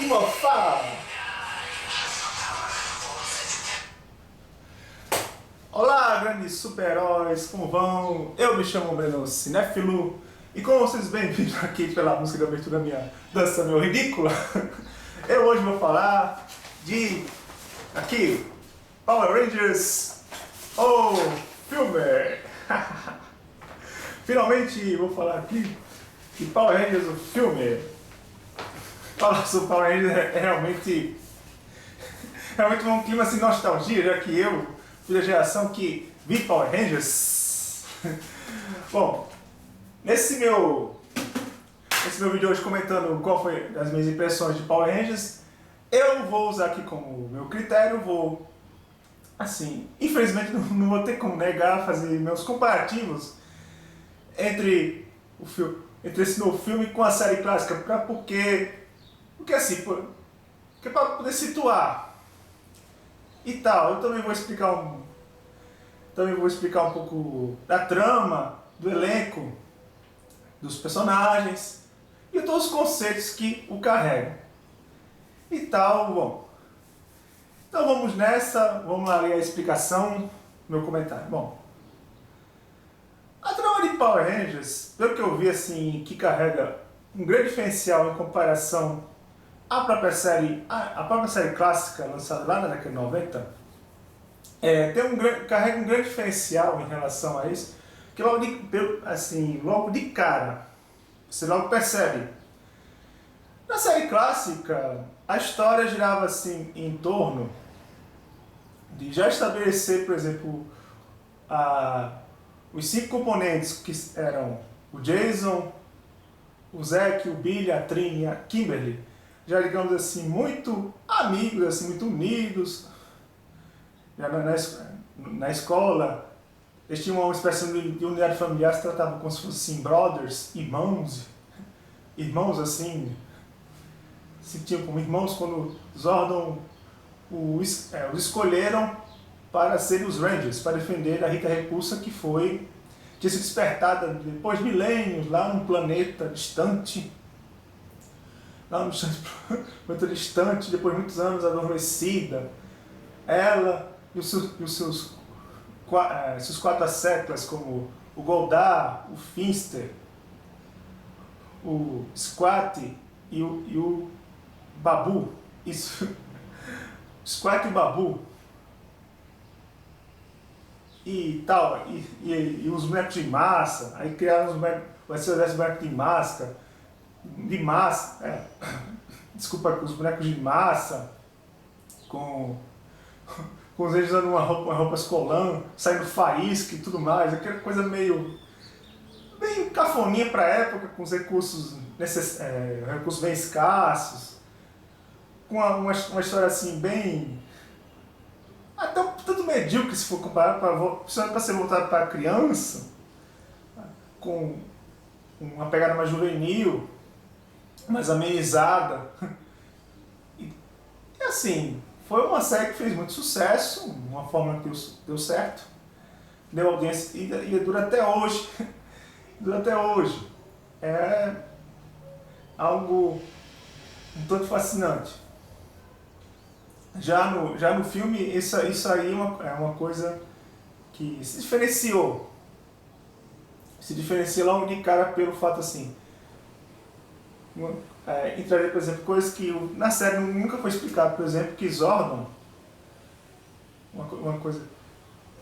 e mofar! Olá, grandes super-heróis, como vão? Eu me chamo Breno Cinéfilo e como vocês bem viram aqui pela música de abertura da minha dança meio ridícula, eu hoje vou falar de aqui, Power Rangers, o filme! Finalmente vou falar aqui de Power Rangers, o filme. Falar sobre Power Rangers é realmente um clima assim, nostalgia, já que eu fui da geração que vi Power Rangers. Bom, nesse meu vídeo hoje comentando qual foi as minhas impressões de Power Rangers, eu vou usar aqui como meu critério, assim, infelizmente não vou ter como negar, fazer meus comparativos entre esse novo filme com a série clássica, porque assim, porque para poder situar e tal, eu também vou explicar um pouco da trama, do elenco, dos personagens e todos os conceitos que o carregam e tal. Bom, então vamos nessa, vamos lá ler a explicação, meu comentário. Bom, a trama de Power Rangers, pelo que eu vi, assim, que carrega um grande diferencial em comparação à própria série clássica lançada lá na década de 90, carrega um grande diferencial em relação a isso, que logo de cara, você logo percebe. Na série clássica, a história girava assim em torno de já estabelecer, por exemplo, os 5 componentes que eram o Jason, o Zack, o Billy, a Trini e a Kimberly, já digamos assim, muito amigos, assim, muito unidos. Já na escola, eles tinham uma espécie de unidade familiar, se tratavam como se fossem brothers, irmãos assim, se tinham como irmãos quando Zordon os escolheram para serem os Rangers, para defender a Rita Repulsa, que tinha sido despertada depois de milênios, lá num planeta distante, depois de muitos anos adormecida. Ela e os seus 4 asseclas, como o Goldar, o Finster, o Squat e o Babu. Isso. Squat e o Babu. E tal, e os bonecos de massa. Aí criaram os bonecos de massa, desculpa, os bonecos de massa, com eles usando uma roupa escolar, saindo faísca e tudo mais, aquela coisa bem cafoninha para a época, com os recursos bem escassos, com uma história assim bem até um tanto medíocre, se for comparar, para ser voltado para a criança, com uma pegada mais juvenil, mais amenizada. E assim, foi uma série que fez muito sucesso, uma forma que deu certo, deu audiência e dura até hoje. Dura até hoje. É algo um tanto fascinante. Já no filme, isso aí é uma coisa que se diferenciou. Se diferencia logo de cara pelo fato assim. Entraria, por exemplo, coisas que na série nunca foi explicado. Por exemplo, que Zordon, uma coisa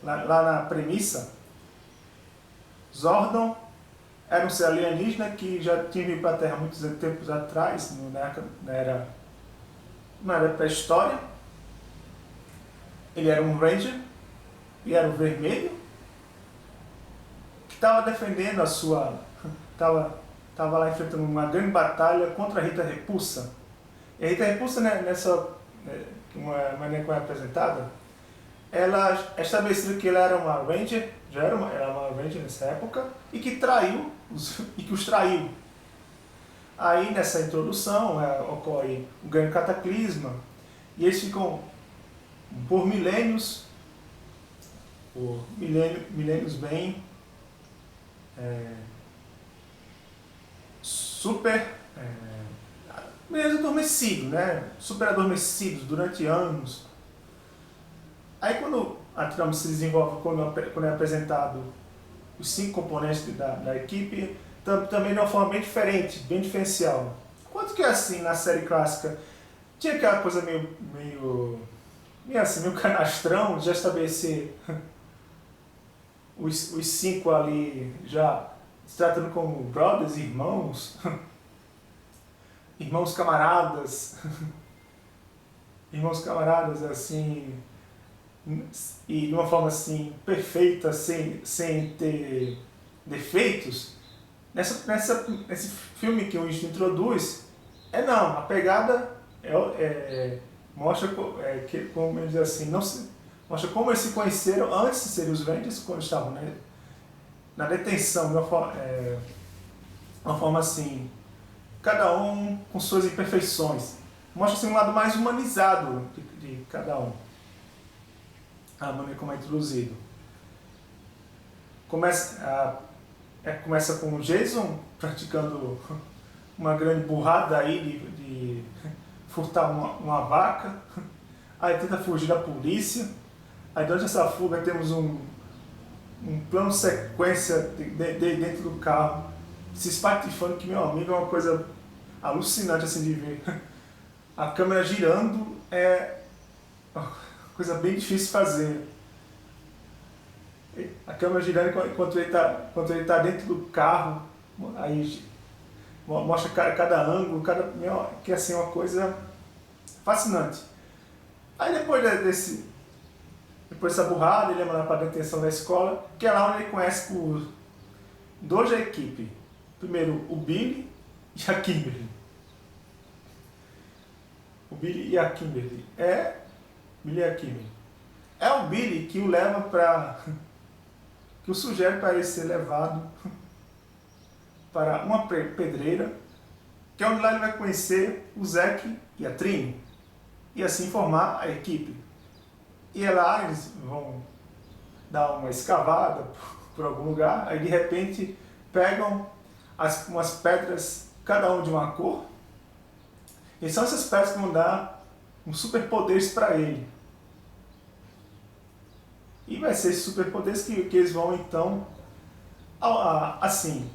lá na premissa, Zordon era um ser alienígena que já tinha vindo para a Terra muitos tempos atrás, na era pré-história. Ele era um Ranger, e era o vermelho, que estava defendendo estava lá enfrentando uma grande batalha contra a Rita Repulsa. E a Rita Repulsa, né, uma maneira como é apresentada, ela estabeleceu que ela era uma Ranger, era uma Ranger nessa época, e que os traiu. Aí nessa introdução ocorre um grande cataclisma, e eles ficam por milênios bem super meio adormecido, né? Super adormecidos durante anos. Aí quando a trama se desenvolve, quando é apresentado os 5 componentes da equipe, também de uma forma bem diferente, bem diferencial. Quanto que assim, na série clássica, tinha aquela coisa meio assim, meio canastrão, de já estabelecer os 5 ali já se tratando como brothers, irmãos, irmãos camaradas, irmãos camaradas assim, e de uma forma assim perfeita, sem ter defeitos. Nesse filme que o Winston introduz, não, a pegada mostra como dizer assim, não se, mostra como eles se conheceram antes de serem os Avengers, quando estavam, né, na detenção, de uma forma assim, cada um com suas imperfeições. Mostra assim, um lado mais humanizado de cada um, a maneira como é introduzido. Começa com o Jason praticando uma grande burrada aí de furtar uma vaca, aí tenta fugir da polícia, aí durante essa fuga temos um plano sequência dentro do carro, se espatifando, que, meu amigo, é uma coisa alucinante assim de ver. A câmera girando é uma coisa bem difícil de fazer. A câmera girando enquanto ele está dentro do carro, aí mostra cada ângulo, que assim, é uma coisa fascinante. Aí depois dessa burrada, ele é mandado para a detenção da escola, que é lá onde ele conhece os dois da equipe. Primeiro o Billy e a Kimberly. O Billy e a Kimberly. Billy e a Kimberly. É o Billy que o leva que o sugere para ele ser levado para uma pedreira, que é onde lá ele vai conhecer o Zack e a Trini, e assim formar a equipe. E lá eles vão dar uma escavada por algum lugar, aí de repente pegam umas pedras, cada um de uma cor, e são essas pedras que vão dar uns superpoderes para ele. E vai ser esses superpoderes que eles vão então, assim,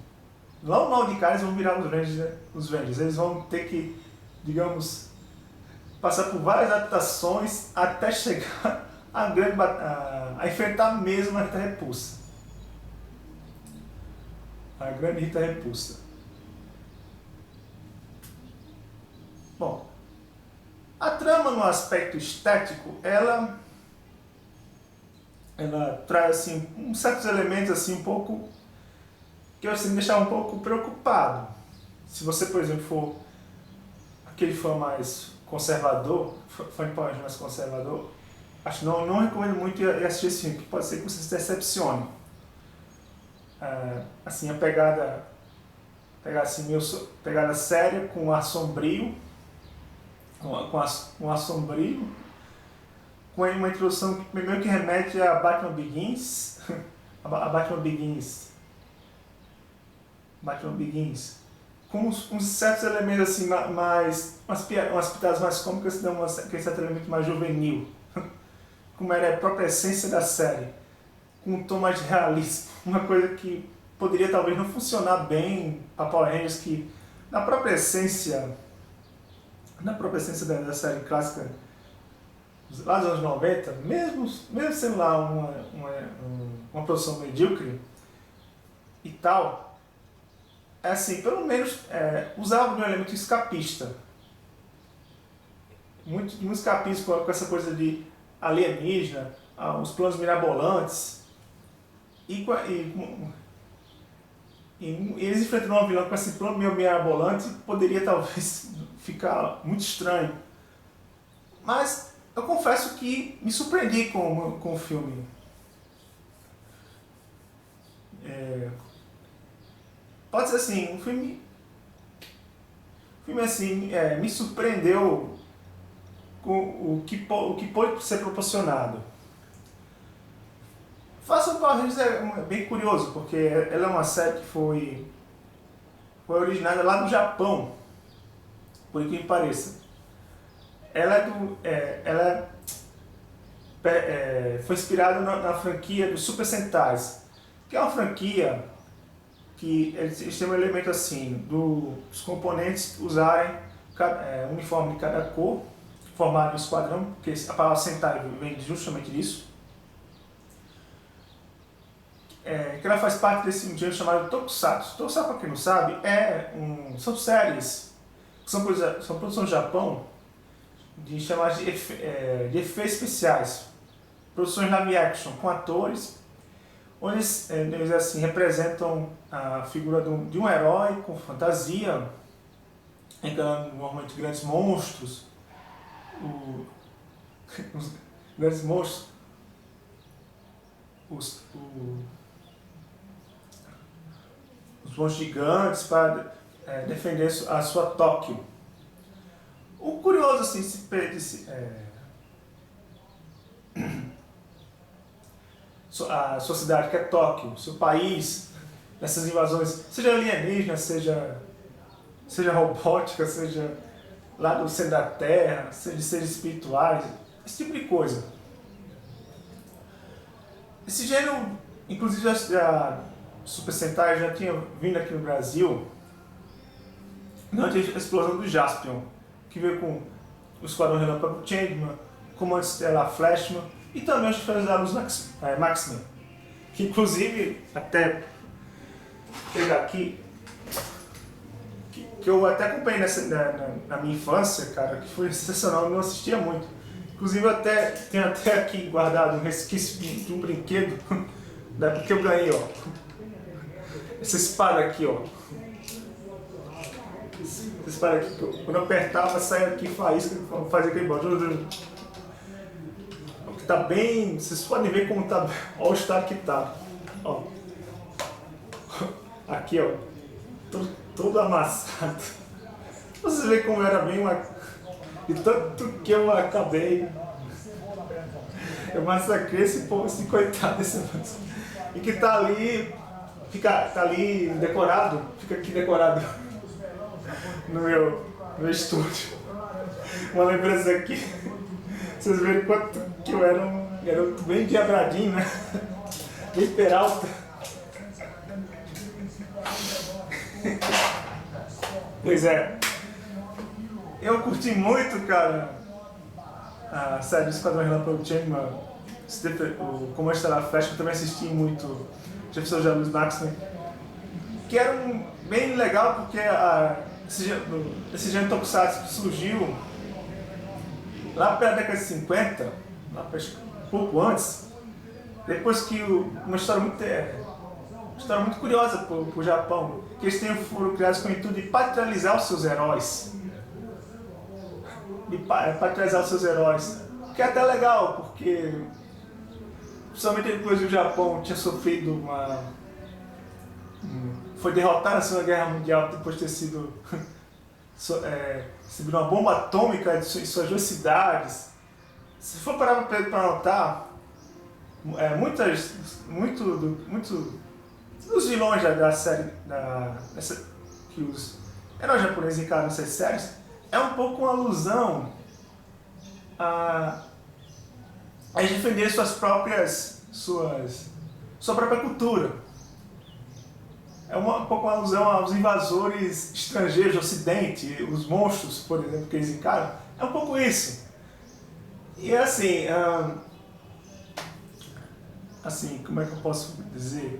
logo de cara eles vão virar os Avengers. Eles vão ter que, digamos, passar por várias adaptações até chegar a enfrentar mesmo a Rita Repulsa. A grande Rita Repulsa. Bom, a trama no aspecto estético, ela traz assim, certos elementos assim, um pouco que eu assim, me deixava um pouco preocupado. Se você, por exemplo, for aquele fã mais conservador, fã de Power Rangers mais conservador, acho que não recomendo muito ir assistir esse filme, que pode ser que você se decepcione. Assim, a pegada séria, com ar sombrio, com ar sombrio, com uma introdução que meio que remete a Batman Begins, a Batman Begins, com uns certos elementos assim, umas pitadas mais cômicas, dão aquele certo elemento mais juvenil, como era a própria essência da série, com um tom mais de realismo, uma coisa que poderia talvez não funcionar bem para Power Rangers, que na própria essência da série clássica lá dos anos 90, mesmo sendo lá uma produção medíocre e tal, assim, pelo menos usava de um elemento escapista. Muito escapismo com essa coisa de alienígena, os planos mirabolantes, e eles enfrentando uma vilã com esse plano meio mirabolante, poderia talvez ficar muito estranho. Mas eu confesso que me surpreendi com o filme. Pode ser assim, o filme assim, me surpreendeu com o que pode ser proporcionado. Faça o Power Rangers é bem curioso, porque ela é uma série que foi originada lá do Japão, por incrível que pareça. Ela, foi inspirada na franquia dos Super Sentais, que é uma franquia que eles têm um elemento assim, dos componentes usarem uniforme de cada cor, formarem um esquadrão, porque a palavra Sentai vem justamente disso. Que ela faz parte desse gênero chamado Tokusatsu. Tokusatsu, para quem não sabe, são séries que são produção do Japão, de chamadas de efeitos especiais, produções live action com atores, onde eles assim, representam a figura de um herói com fantasia, encarando normalmente grandes monstros, os grandes monstros, os monstros gigantes para defender a sua Tóquio. O curioso assim, a sua cidade, que é Tóquio, seu país, nessas invasões, seja alienígena, seja robótica, seja lá do centro da Terra, seja de seres espirituais, esse tipo de coisa. Esse gênero, inclusive a Super Sentai já tinha vindo aqui no Brasil durante a explosão do Jaspion, que veio com o Esquadrão Relâmpago Changeman, Comando Estelar Flashman e também os Diferenciados Maximen, que inclusive até pegar aqui, que eu até acompanhei na minha infância, cara, que foi sensacional, eu não assistia muito. Inclusive eu tenho até aqui guardado um resquício de um brinquedo da época que eu ganhei, ó. Essa espada aqui, ó. Essa espada aqui, quando eu apertava, saia aqui faísca, fazia aquele barulho. Que tá bem. Vocês podem ver como tá. Olha o estado que tá. Ó. Aqui, ó. Todo amassado. Vocês veem como era bem uma. E tanto que eu acabei. Eu massacrei esse coitado desse moço. E que tá ali. Tá ali decorado. Fica aqui decorado. No meu estúdio. Uma lembrança aqui. Vocês verem quanto que eu era bem diabradinho, né? Bem peralta. Pois é. Eu curti muito, cara, a série do Esquadrão Relâmpago Changeman, o Comando Estelar Flash, eu também assisti muito Jefferson de Luz Maximen, que era bem legal porque esse gênero Tokusatsu surgiu lá pela década de 50, pouco antes, depois que uma história muito curiosa para o Japão, que eles foram criados com o intuito de patriarcalizar os seus heróis. Patriarcalizar os seus heróis. Que é até legal, porque principalmente depois que o Japão tinha sofrido foi derrotado na Segunda Guerra Mundial depois de ter sido recebido uma bomba atômica em suas duas cidades. Se for parar para notar, muitos dos vilões da série, que os heróis japoneses encaram nessas séries, é um pouco uma alusão a defender sua própria cultura. É um pouco uma alusão aos invasores estrangeiros do Ocidente, os monstros, por exemplo, que eles encaram. É um pouco isso. E assim, como é que eu posso dizer?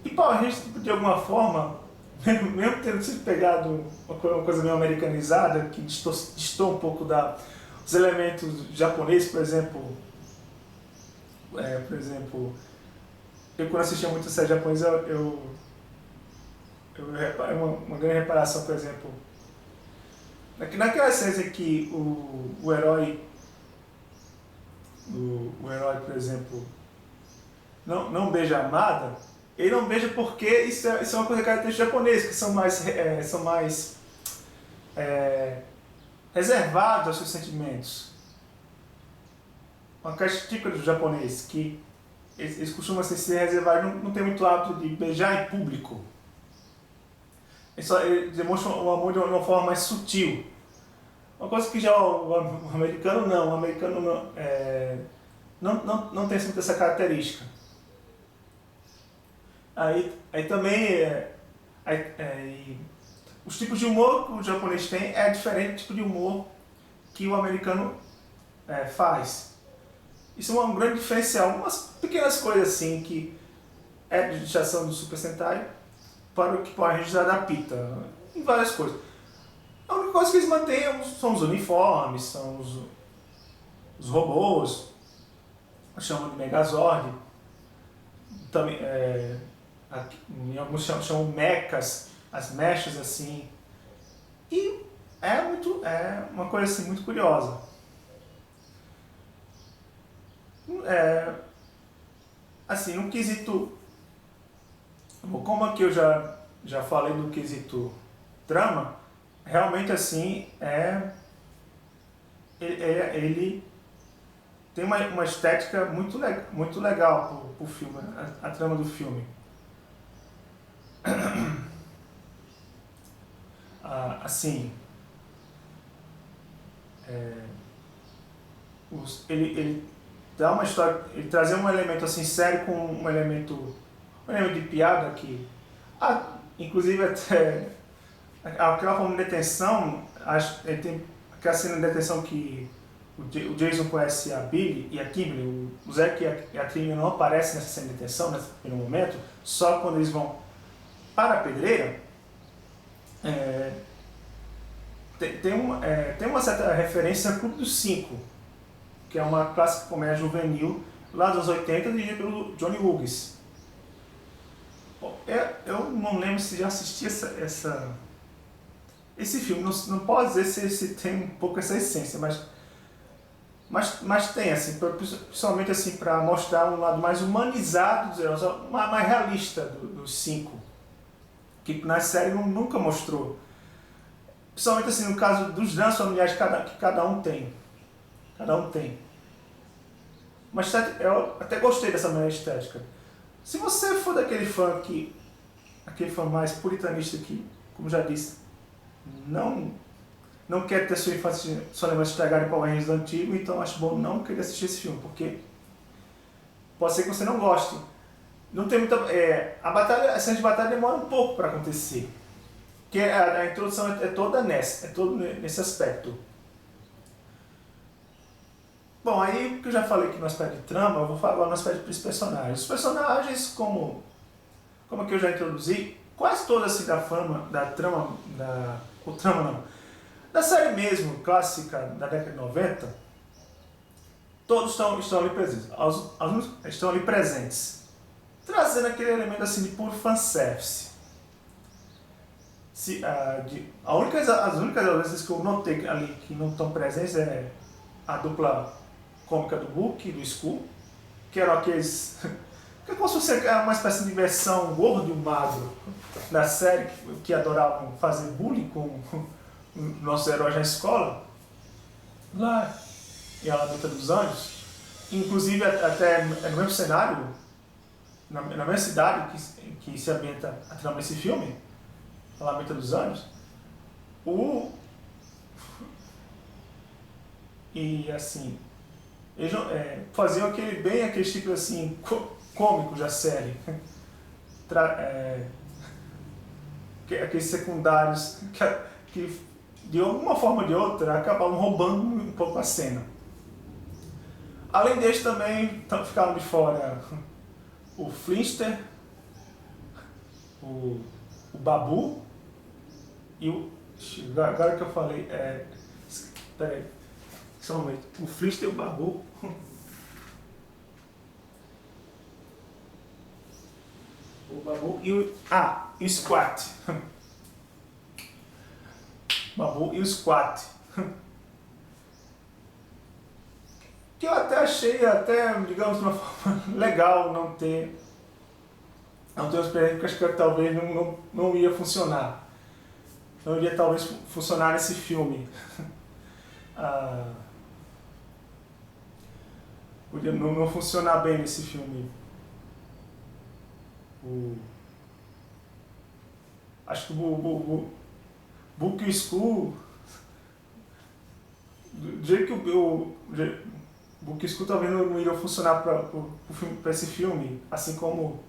E Power Rangers, de alguma forma, mesmo tendo sido pegado uma coisa meio americanizada, que distou um pouco dos elementos japoneses, por exemplo, eu quando assistia muito a série japonesa, eu reparei uma grande reparação, por exemplo, naquela série em que o herói, por exemplo, não beija a amada. Ele não beija porque isso é uma coisa característica japonesa, que são mais reservados aos seus sentimentos. Uma característica do japonês, que eles costumam ser reservados, não tem muito hábito de beijar em público. ele demonstra o amor de uma forma mais sutil. Uma coisa que já o americano não, o americano não tem muito essa característica. Aí também, os tipos de humor que o japonês tem é diferente do tipo de humor que o americano faz. Isso é um grande diferencial, umas pequenas coisas assim que é de digitação do Super Sentai para o que a gente adapta em várias coisas. A única coisa que eles mantêm são os uniformes, são os robôs, chamam de Megazord, também, em alguns chamam mechas, as mechas assim. E é uma coisa assim muito curiosa. Assim, no quesito, como aqui eu já falei no quesito trama, realmente assim ele tem uma estética muito legal pro filme, a trama do filme. Assim, ele dá uma história, ele trazer um elemento assim sério com um elemento de piada que, inclusive até aquela forma de detenção, ele tem aquela cena de detenção que o Jason conhece a Billy e a Kimberly, o Zack e a Trini não aparecem nessa cena de detenção, nesse primeiro momento, só quando eles vão para a pedreira. Tem uma certa referência a Clube dos Cinco, que é uma clássica comédia juvenil lá dos 80, dirigida pelo Johnny Hughes. Eu não lembro se já assisti esse filme, não posso dizer se tem um pouco essa essência, mas tem, assim, principalmente assim, para mostrar um lado mais humanizado dos heróis, mais realista dos cinco, que na série nunca mostrou. Principalmente assim, no caso dos dramas familiares que cada um tem. Mas eu até gostei dessa maneira estética. Se você for daquele fã aquele fã mais puritanista que, como já disse, não quer ter sua infância, sua lembrança estragada em Power Rangers antigo, então acho bom não querer assistir esse filme, porque pode ser que você não goste. Não tem muita. A cena de batalha demora um pouco para acontecer. Porque a introdução é toda nesse aspecto. Bom, aí que eu já falei que no aspecto de trama, eu vou falar agora no aspecto dos personagens. Os personagens, como que eu já introduzi, quase toda assim da trama, da série mesmo, clássica da década de 90, todos estão ali presentes. Estão ali presentes. Trazendo aquele elemento assim de puro fanservice. As únicas ausências que eu notei ali que não estão presentes é a dupla cômica do Book e do Skull, que eram aqueles. Que é como se fosse uma espécie de versão gordo e magro da série, que adoravam fazer bullying com nossos heróis na escola, lá em A Lamenta dos Anjos. Inclusive, até no mesmo cenário, na mesma cidade que se ambienta a trama desse filme, A Lamenta dos Anjos, e assim, eles faziam aquele tipo assim, cômico da série. Aqueles secundários que de alguma forma ou de outra acabavam roubando um pouco a cena. Além deles também ficaram de fora o Flintster, o Babu e o... Agora que eu falei, peraí, só um momento. O Flintster e o Babu. O Babu e o Squat. Babu e o Squat. Que eu até achei, digamos, de uma forma legal não ter uma experiência, porque acho que talvez não ia funcionar. Não iria talvez funcionar nesse filme. Podia não funcionar bem nesse filme. Acho que o Book School, do jeito que o Book School talvez não iria funcionar para esse filme, assim como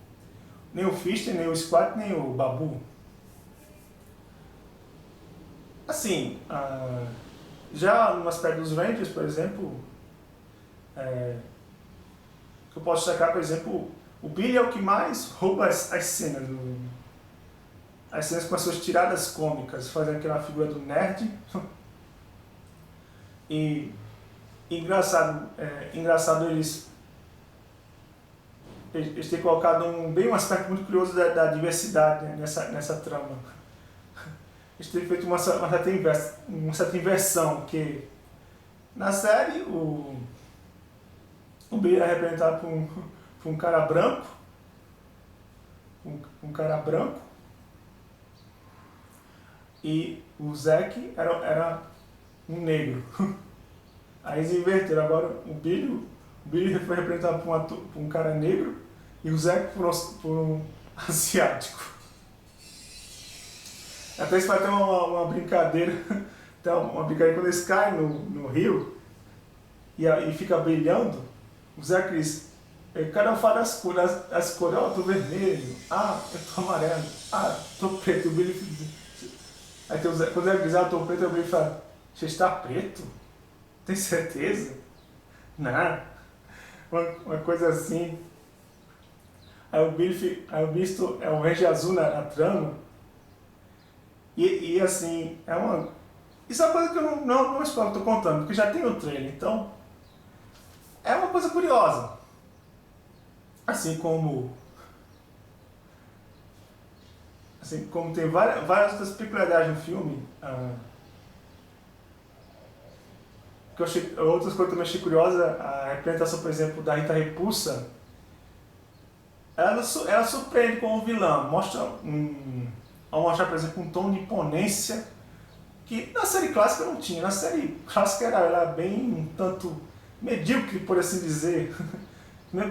nem o Fister, nem o Squat, nem o Babu. Assim, já no aspecto dos Rangers, por exemplo, eu posso destacar, por exemplo, o Billy é o que mais rouba as cenas, as cenas com as suas tiradas cômicas, fazendo aquela figura do nerd. E engraçado eles têm colocado um aspecto muito curioso da diversidade, né, nessa trama. Eles têm feito uma certa inversão, que na série o Billy é representado por um cara branco, e o Zack era um negro. Aí eles inverteram, agora o Billy foi representado por um cara negro e o Zack por um asiático. Até isso vai ter uma brincadeira, quando eles caem no rio e fica brilhando, o Zack diz, cada um fala as cores, eu tô vermelho, eu tô amarelo, tô preto, o Billy. Aí tem quando o Zack diz, eu tô preto, o Billy fala, você está preto? Tem certeza? Não. Uma coisa assim. Aí o Billy é o Ranger Azul na trama. E assim, isso é uma coisa que eu não espero, estou contando, porque já tem o trailer, então é uma coisa curiosa. Assim como tem várias outras peculiaridades no filme, que eu achei, outras coisas que eu também achei curiosa, a representação, por exemplo, da Rita Repulsa, ela surpreende como vilã, ao mostrar, por exemplo, um tom de imponência que na série clássica não tinha. Na série clássica era bem um tanto medíocre, por assim dizer,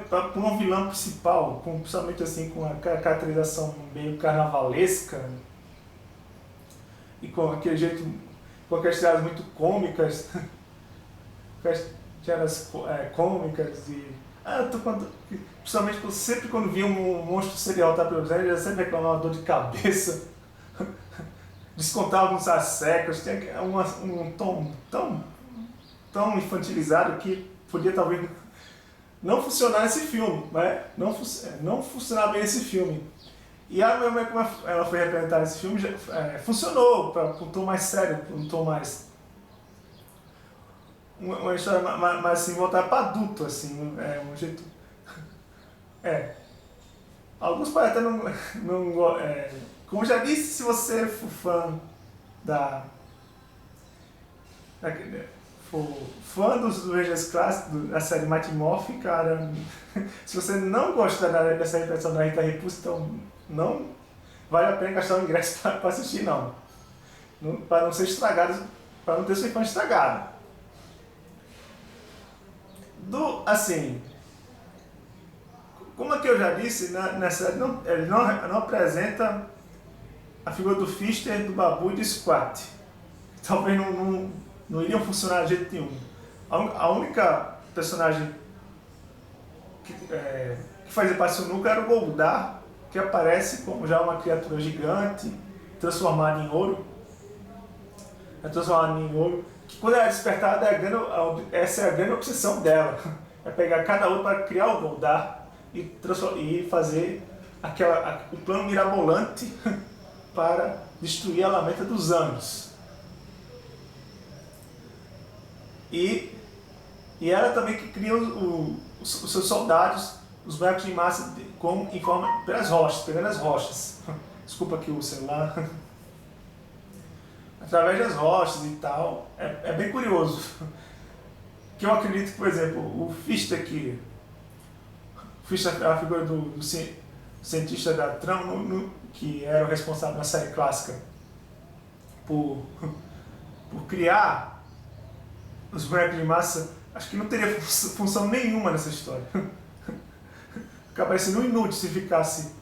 para uma vilã principal, principalmente assim, com a caracterização meio carnavalesca e com aquele jeito, com aquelas tiradas muito cômicas, tiradas cômicas e principalmente sempre quando via um monstro serial estar pelo desenho, ele sempre reclamava uma dor de cabeça, descontava nos assecos, tinha um tom tão infantilizado que podia talvez não funcionar nesse filme, mas não funcionar bem esse filme. E a minha mãe, como ela foi representada nesse filme, funcionou para um tom mais sério, um tom mais uma história mais assim, voltada para adulto, assim, um jeito. Alguns podem até não como já disse, se você for fã for fã dos Rangers clássicos, da série Mighty Morphin, cara, se você não gosta dessa representação da Rita Repulsa, então não vale a pena gastar o ingresso para assistir, não. Para não ser estragado, para não ter sua infância estragada. Assim, como aqui eu já disse, nessa ele não apresenta a figura do Fister, do Babu e do Squat. Talvez não iriam funcionar de jeito nenhum. A única personagem que fazia parte do núcleo era o Goldar, que aparece como já uma criatura gigante, transformada em ouro. Que quando ela é despertada, essa é a grande obsessão dela. É pegar cada ouro para criar o Goldar e fazer o plano mirabolante para destruir a Lamenta dos Anos. E ela também que cria os seus soldados, os bonecos de massa, pelas rochas, pegando as rochas. Desculpa aqui o celular. Através das rochas e tal. É bem curioso. Que eu acredito que, por exemplo, o Fister aqui, a figura do cientista da trama, que era o responsável na série clássica por criar os bonecos de massa, acho que não teria função nenhuma nessa história. Fica parecendo inútil se ficasse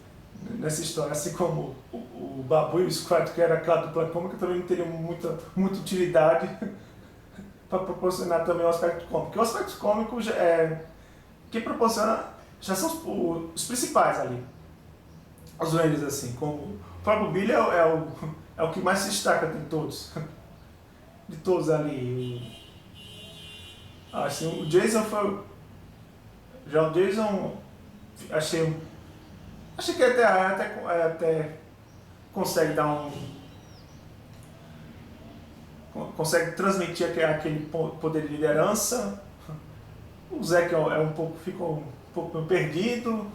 nessa história, assim como o Babu e o Squad, que era aquela dupla cômica, também não teria muita utilidade para proporcionar também o aspecto cômico. Porque o aspecto cômico que proporciona já são os principais ali. Os Rangers, assim, como o próprio Billy é o que mais se destaca de todos. De todos ali. Assim, o Jason foi. Já o Jason, achei que até consegue dar consegue transmitir aquele poder de liderança. O Zack ficou um pouco perdido.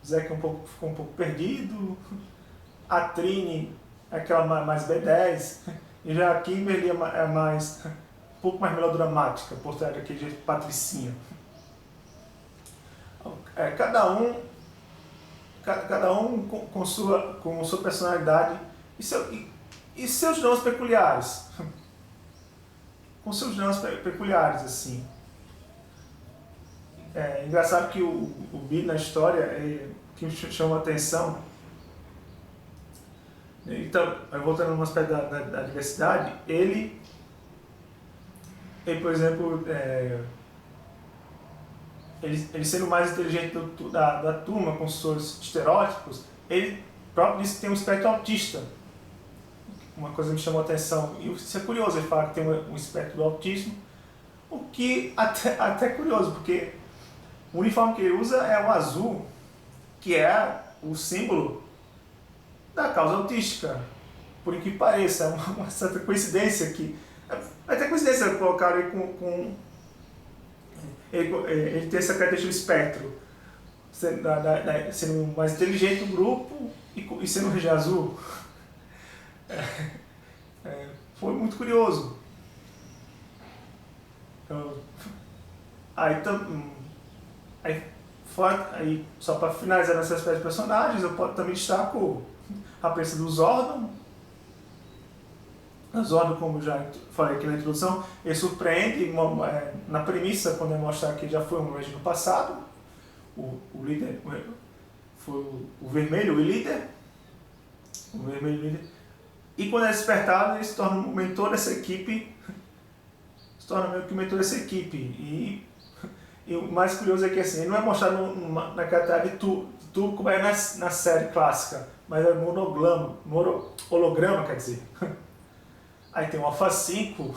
O Zack ficou um pouco perdido. A Trini é aquela mais B10. E já a Kimberly é um pouco mais melodramática, por trás daquele jeito patricinha. Cada um com sua personalidade e seus dons peculiares. Com seus dons peculiares, assim. É engraçado que o Billy na história, que me chamou a atenção, então, voltando no aspecto da diversidade, ele, por exemplo, ele sendo mais inteligente da turma, com seus estereótipos, ele próprio disse que tem um espectro autista. Uma coisa que me chamou a atenção, e isso é curioso, ele fala que tem um espectro do autismo, o que até é curioso, porque o uniforme que ele usa é o azul, que é o símbolo da causa autística, por incrível que pareça. É uma certa coincidência que... É até coincidência colocar ele com ele tem essa característica do espectro, sendo mais inteligente do grupo e sendo um Ranger azul. Foi muito curioso. Aí, só para finalizar nessa espécie de personagens, eu também destaco a presença do Zordon. O Zordon, como já falei aqui na introdução, ele surpreende na premissa, quando ele mostrar que já foi um Ranger no passado. O líder foi o vermelho, o líder. O vermelho líder. E quando é despertado, ele se torna um mentor dessa equipe. Se torna meio que um mentor dessa equipe. E o mais curioso é que assim, ele não é mostrado na categoria de tubo como é na série clássica, mas é holograma, quer dizer. Aí tem o Alpha 5,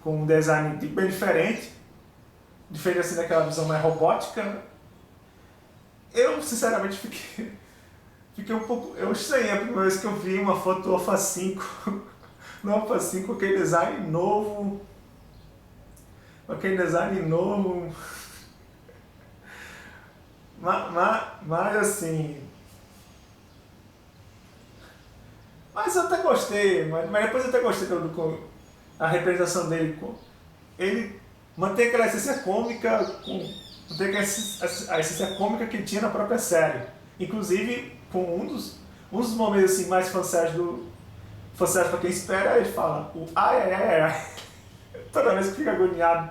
com um design bem diferente assim daquela visão mais robótica. Eu, sinceramente, fiquei um pouco... Eu estranhei a primeira vez que eu vi uma foto do Alpha 5, no Alpha 5 com aquele design novo, mas assim... Mas eu até gostei, mas depois eu até gostei da representação dele. Ele mantém aquela essência cômica, mantém a essência cômica que tinha na própria série. Inclusive, com um dos momentos assim, mais fanservice para quem espera, ele fala o ai. Toda vez que fica agoniado.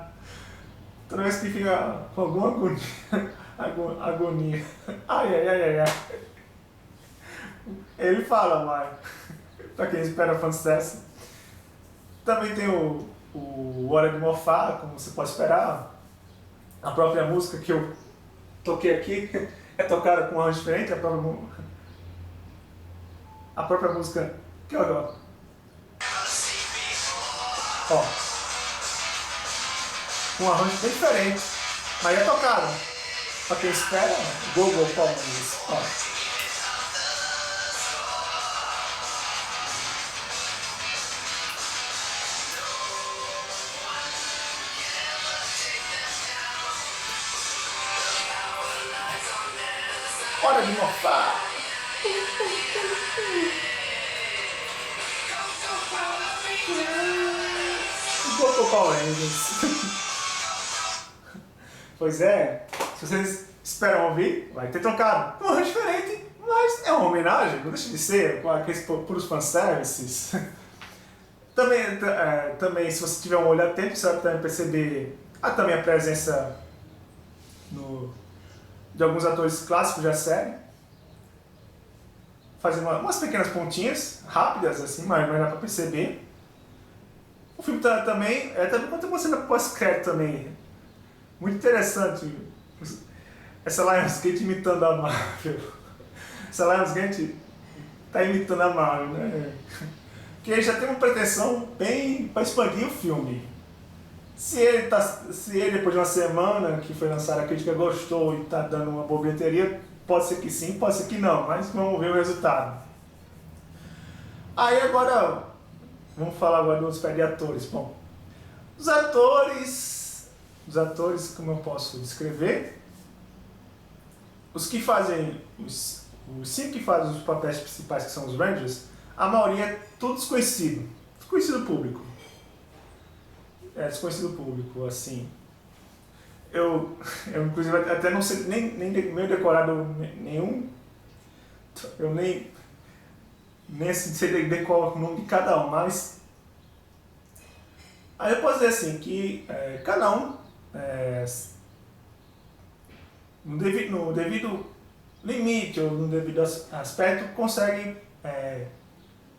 Toda vez que fica com alguma agonia. Ai. Ele fala, mas pra quem espera fanservice. Também tem o Hora de Morfar, como você pode esperar. A própria música que eu toquei aqui é tocada com um arranjo diferente. A própria música que eu adoro. Ó, com um arranjo bem diferente, mas é tocada. Pra quem espera, Google Palmas. Ó. Hora de morfar! Goku Power Rangers. Pois é, se vocês esperam ouvir, vai ter tocado. Não é diferente, mas é uma homenagem, não deixa de ser, com aqueles puros fanservices. Também, se você tiver um olho atento, você vai também perceber também a presença de alguns atores clássicos da série. Fazendo umas pequenas pontinhas, rápidas assim, mas dá pra perceber. O filme também conta uma cena pós-crédito também. Muito interessante. Essa Lionsgate imitando a Marvel. Essa Lionsgate tá imitando a Marvel, né? Porque já tem uma pretensão bem para expandir o filme. Se ele depois de uma semana que foi lançado, a crítica gostou e tá dando uma boa bilheteria, pode ser que sim, pode ser que não, mas vamos ver o resultado. Aí agora, vamos falar agora dos pé de atores. Bom, os atores, como eu posso descrever, os que fazem, os 5 que fazem os papéis principais, que são os Rangers, a maioria é tudo desconhecido público. É desconhecido público, assim. Eu inclusive até não sei nem meio decorado nenhum. Eu nem assim, sei decorar o nome de cada um, mas aí eu posso dizer assim que cada um no devido limite ou no devido aspecto consegue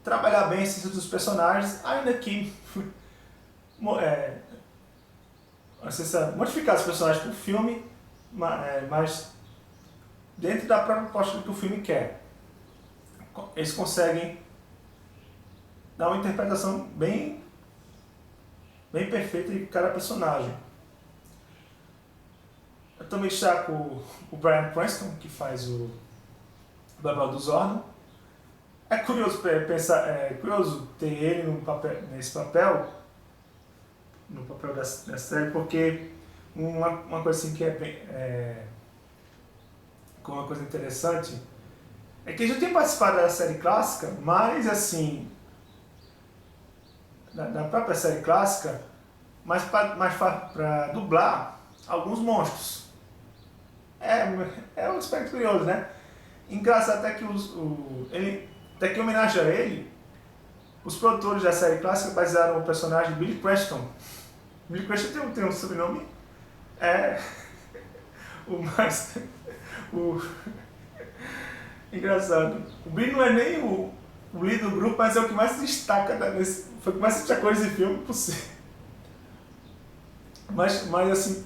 trabalhar bem esses dos personagens, ainda que modificar os personagens para o filme, mas dentro da própria proposta que o filme quer. Eles conseguem dar uma interpretação bem perfeita de cada personagem. Eu também destaco o Bryan Cranston, que faz o papel do Zordon. É curioso curioso ter ele nesse papel, no papel da série, porque uma coisa assim que uma coisa interessante é que ele já tem participado da série clássica, mas assim, da própria série clássica, mas para dublar alguns monstros. É um aspecto curioso, né? Engraçado até que até que em homenagem a ele, os produtores da série clássica basearam o personagem Billy Cranston. Billy Cranston tem um sobrenome engraçado. O Billy não é nem o líder do grupo, mas é o que mais se destaca foi o que mais se destacou nesse filme possível. Mas assim,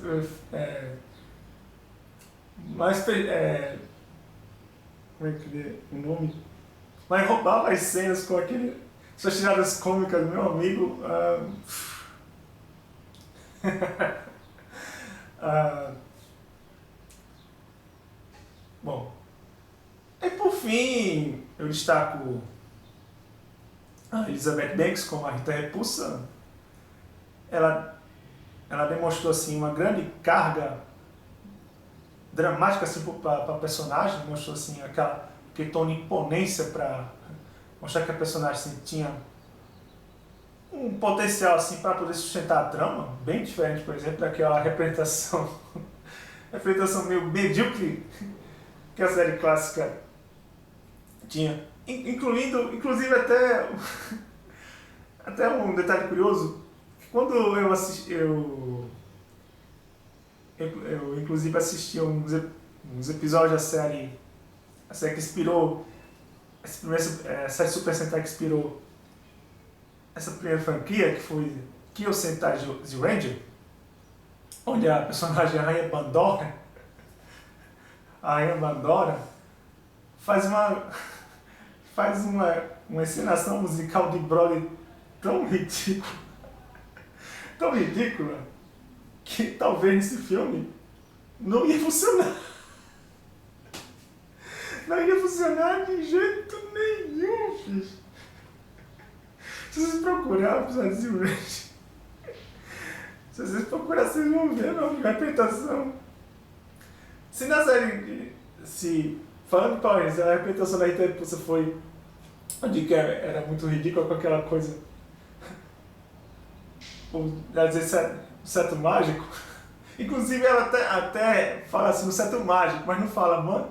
como é que é o nome? Mas roubava as cenas com suas tiradas cômicas, meu amigo. Bom, e por fim, eu destaco a Elizabeth Banks como a Rita Repulsa. Ela demonstrou assim uma grande carga dramática assim para a personagem, mostrou assim aquele tom de imponência para mostrar que a personagem assim, tinha um potencial assim para poder sustentar a trama, bem diferente, por exemplo, daquela representação meio medíocre que a série clássica tinha, inclusive até um detalhe curioso, que quando eu assisti, eu inclusive assisti uns episódios da série, a série que inspirou, a série Super Sentai que inspirou essa primeira franquia, que foi Kyo Sentai Zyuranger, onde a personagem Rainha Pandora faz uma encenação musical de Broadway tão ridícula, que talvez nesse filme não ia funcionar. Não ia funcionar de jeito nenhum, filho. Se vocês procurarem o episódio de Zyuranger, se vocês procurarem, vocês vão ver a interpretação. Se na série, falando para eles, a interpretação da Rita Repulsa foi, eu digo que era muito ridícula com aquela coisa, ela dizer certo mágico. Inclusive ela até fala assim, no certo mágico, mas não fala, mano,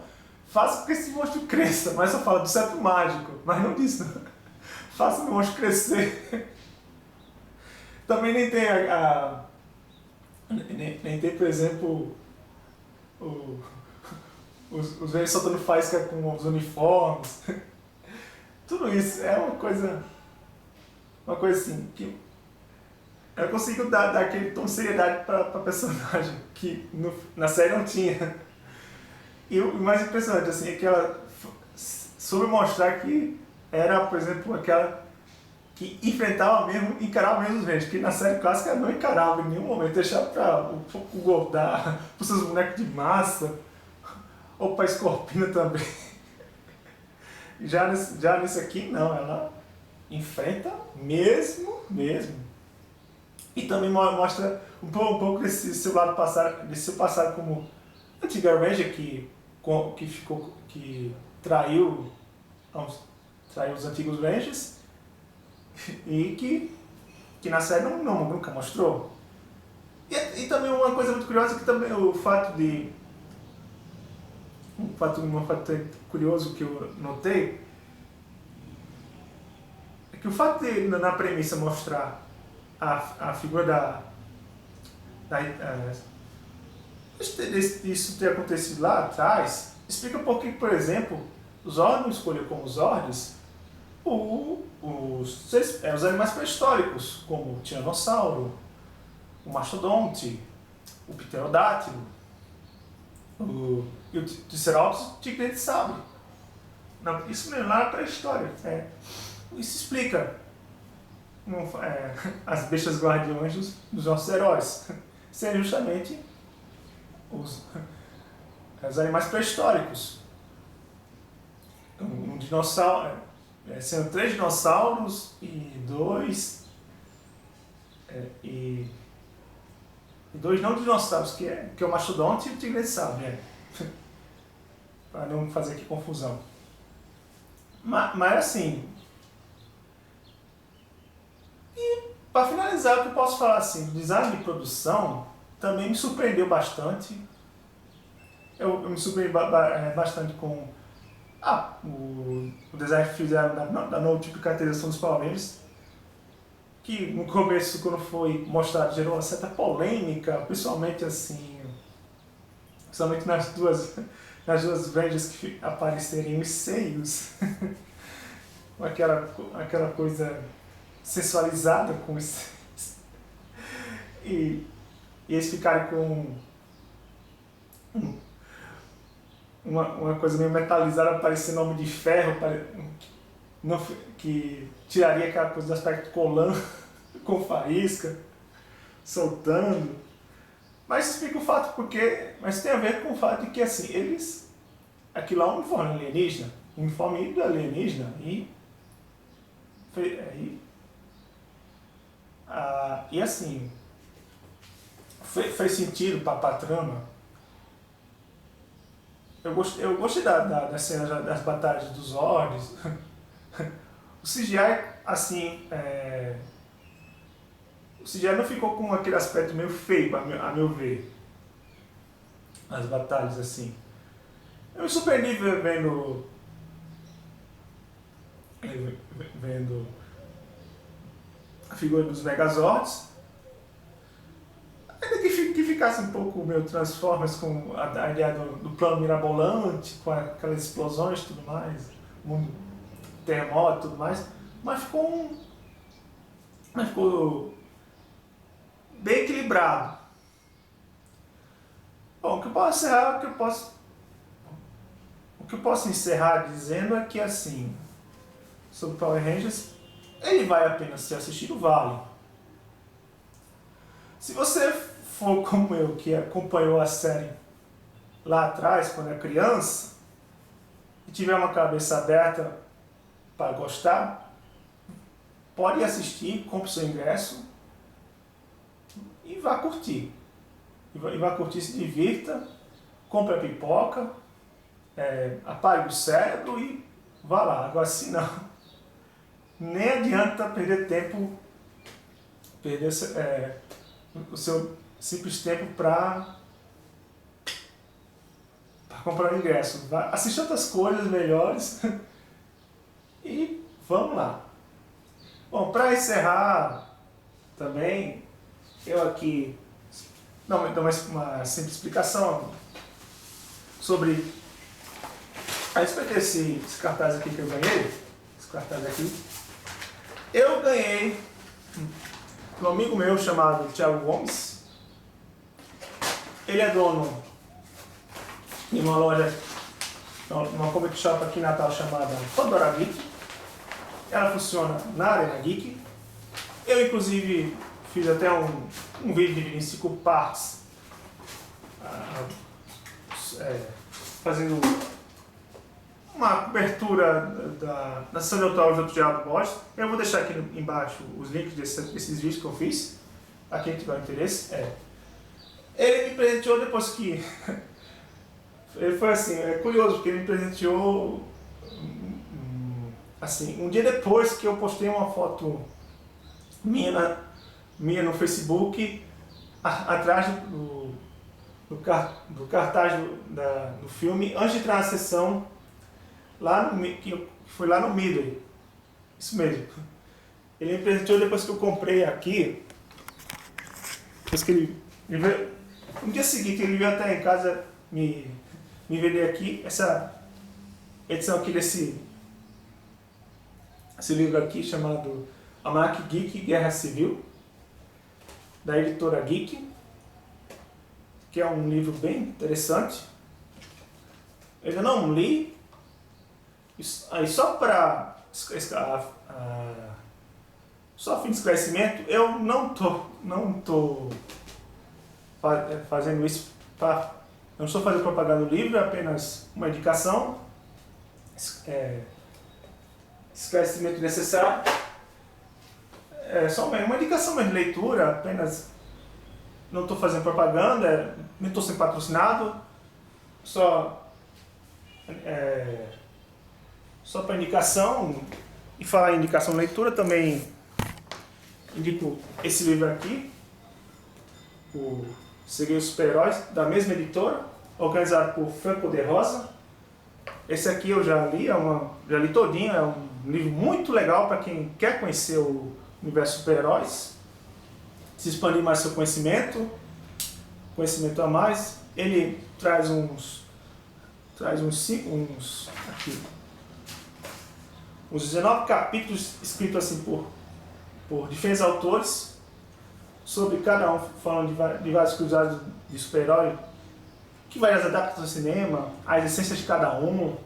faça com que esse monstro cresça, mas só fala do certo mágico, mas não diz, não. Faça o monstro crescer. Também nem tem nem tem, por exemplo, os velhos soltando faísca com os uniformes. Tudo isso é uma coisa assim, que eu consigo dar aquele tom de seriedade para personagem, que na série não tinha. E o mais impressionante, assim, é que ela soube mostrar que era, por exemplo, aquela que enfrentava mesmo, encarava mesmo os Rangers, que na série clássica ela não encarava em nenhum momento, deixava para o Goldar, para os seus bonecos de massa, ou para a Scorpina também. Já nesse aqui, não, ela enfrenta mesmo. E também mostra um pouco desse seu lado passado, desse seu passado como antiga Ranger que traiu os antigos Rangers e que na série nunca mostrou. E também uma coisa muito curiosa que também um fato curioso que eu notei é que o fato de na premissa mostrar a figura isso ter acontecido lá atrás, explica um pouquinho, por exemplo, os Zordon escolheu como Zords os animais pré-históricos, como o Tiranossauro, o Mastodonte, o Pterodátilo, e o Triceratops, o Tigre de Sabre. Não, isso mesmo, lá na pré-história. Isso explica as bestas guardiões dos nossos heróis. Serem justamente os animais pré-históricos. Um dinossauro, sendo 3 dinossauros e 2 não dinossauros, que é o Mastodonte e o Tigre de Sabre, para não fazer aqui confusão. Mas assim, e para finalizar, o que eu posso falar assim, o design de produção também me surpreendeu bastante. Eu me surpreendi bastante com o design que fizeram da nova tipo de caracterização dos Power Rangers, que no começo, quando foi mostrado, gerou uma certa polêmica, principalmente nas duas Rangers que aparecerem os seios, aquela coisa sensualizada com os seios, e eles ficarem com uma coisa meio metalizada, parecendo Homem de Ferro, que tiraria aquela coisa do aspecto colando com faísca, soltando. Mas explica o fato mas tem a ver com o fato de que assim, aquilo lá é um uniforme alienígena, e assim, fez sentido para a trama. Eu gostei das cenas das batalhas dos Zords. O CGI, assim, o CGI não ficou com aquele aspecto meio feio, a meu ver, as batalhas, assim. Eu me surpreendi vendo a figura dos Megazords. Ainda que ficasse um pouco meio Transformers, com a ideia do plano mirabolante, com aquelas explosões e tudo mais, terremoto e tudo mais, mas ficou bem equilibrado. Bom, o que eu posso encerrar dizendo é que, assim, sobre Power Rangers, ele vale a pena ser assistido, vale. Se você for como eu, que acompanhou a série lá atrás, quando era criança, e tiver uma cabeça aberta para gostar, pode assistir, compre seu ingresso e vá curtir. Se divirta, compre a pipoca, apague o cérebro e vá lá. Agora, se não, nem adianta perder o seu simples tempo para comprar o ingresso. Assista outras coisas melhores e vamos lá. Bom, para encerrar também, eu aqui dou uma simples explicação sobre A respeito desse cartaz aqui que eu ganhei, esse cartaz aqui, eu ganhei de um amigo meu chamado Thiago Gomes. Ele é dono de uma loja, uma comic shop aqui em Natal chamada Pandora Geek. Ela funciona na Arena Geek. Eu inclusive fiz até um vídeo em 5 partes, fazendo uma cobertura da sessão de autógrafo do Thiago Gomes. Eu vou deixar aqui embaixo os links desses vídeos que eu fiz, para quem tiver interesse. Ele me presenteou depois que... Ele foi assim, é curioso, porque ele me presenteou assim, um dia depois que eu postei uma foto minha no Facebook, atrás do cartaz do filme, antes de entrar na sessão, que foi lá no Midway. Isso mesmo. Ele me presenteou depois que eu comprei aqui. Depois que ele veio, no dia seguinte ele veio até em casa me vender aqui essa edição aqui esse livro aqui chamado Almanac Geek Guerra Civil, da editora Geek, que é um livro bem interessante. Eu ainda não li. Aí só para só fim de esclarecimento, eu não tô fazendo isso para... Eu não estou fazendo propaganda do livro, é apenas uma indicação, esclarecimento necessário. É só uma indicação de leitura, apenas. Não estou fazendo propaganda, nem estou sendo patrocinado, só para indicação. E falar em indicação de leitura, também indico esse livro aqui, o Segui os Super-Heróis, da mesma editora, organizado por Franco de Rosa. Esse aqui eu já li, já li todinho, é um livro muito legal para quem quer conhecer o universo super-heróis, se expandir mais seu conhecimento a mais. Ele traz uns 19 capítulos escritos assim por diferentes autores, sobre cada um falando de vários curiosidades de super-herói, que vai das adaptações do cinema, as essências de cada um.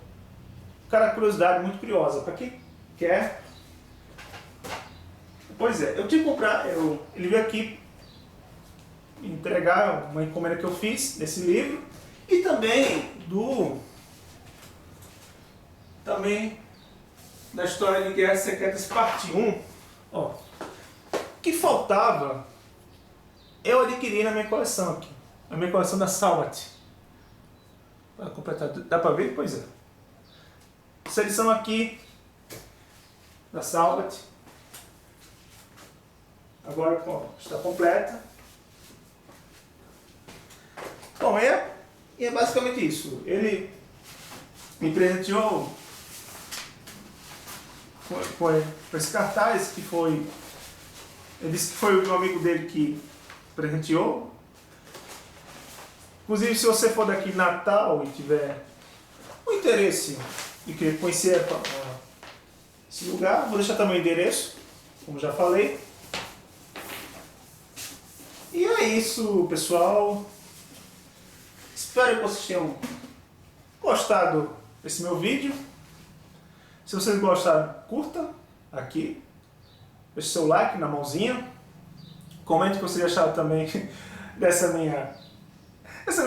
Cada curiosidade muito curiosa, para quem quer. Pois é, eu tive que comprar, ele veio aqui entregar uma encomenda que eu fiz desse livro, e também da história de Guerras Secretas parte 1, que faltava, eu adquiri na minha coleção aqui, na minha coleção da Salvat. Para completar, dá para ver? Pois é. Essa edição aqui da Salvat agora está completa. Bom, é basicamente isso. Ele me presenteou com esse cartaz, que foi... Ele disse que foi um amigo dele que presenteou. Inclusive, se você for daqui em Natal e tiver o interesse de querer conhecer esse lugar, vou deixar também o endereço, como já falei. E é isso, pessoal. Espero que vocês tenham gostado desse meu vídeo. Se vocês gostaram, curta aqui, deixe seu like na mãozinha, comente o que vocês acharam também dessa minha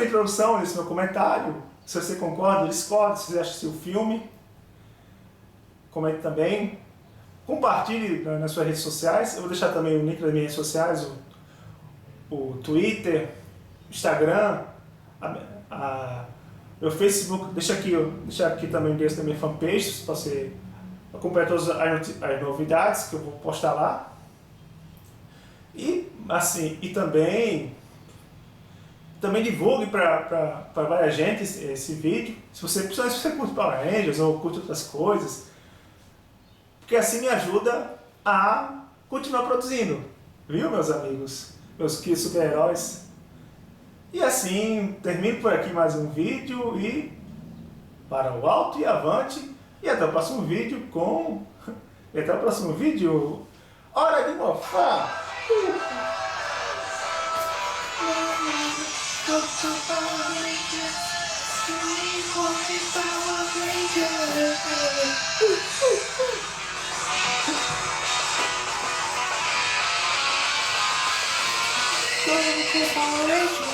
introdução, desse meu comentário. Se você concorda, discorda, se você assistiu o filme, comente também. Compartilhe nas suas redes sociais. Eu vou deixar também o link das minhas redes sociais, o Twitter, Instagram, meu Facebook. Deixa aqui também o endereço da minha fanpage, para você acompanhar todas as novidades que eu vou postar lá. E assim, também divulgue para várias gente esse vídeo, principalmente se você curte Power Rangers ou curte outras coisas, porque assim me ajuda a continuar produzindo, viu, meus amigos, meus queridos super-heróis. E assim, termino por aqui mais um vídeo e para o alto e avante. E até o próximo vídeo com... E até o próximo vídeo. Hora de mofar! Power Rangers.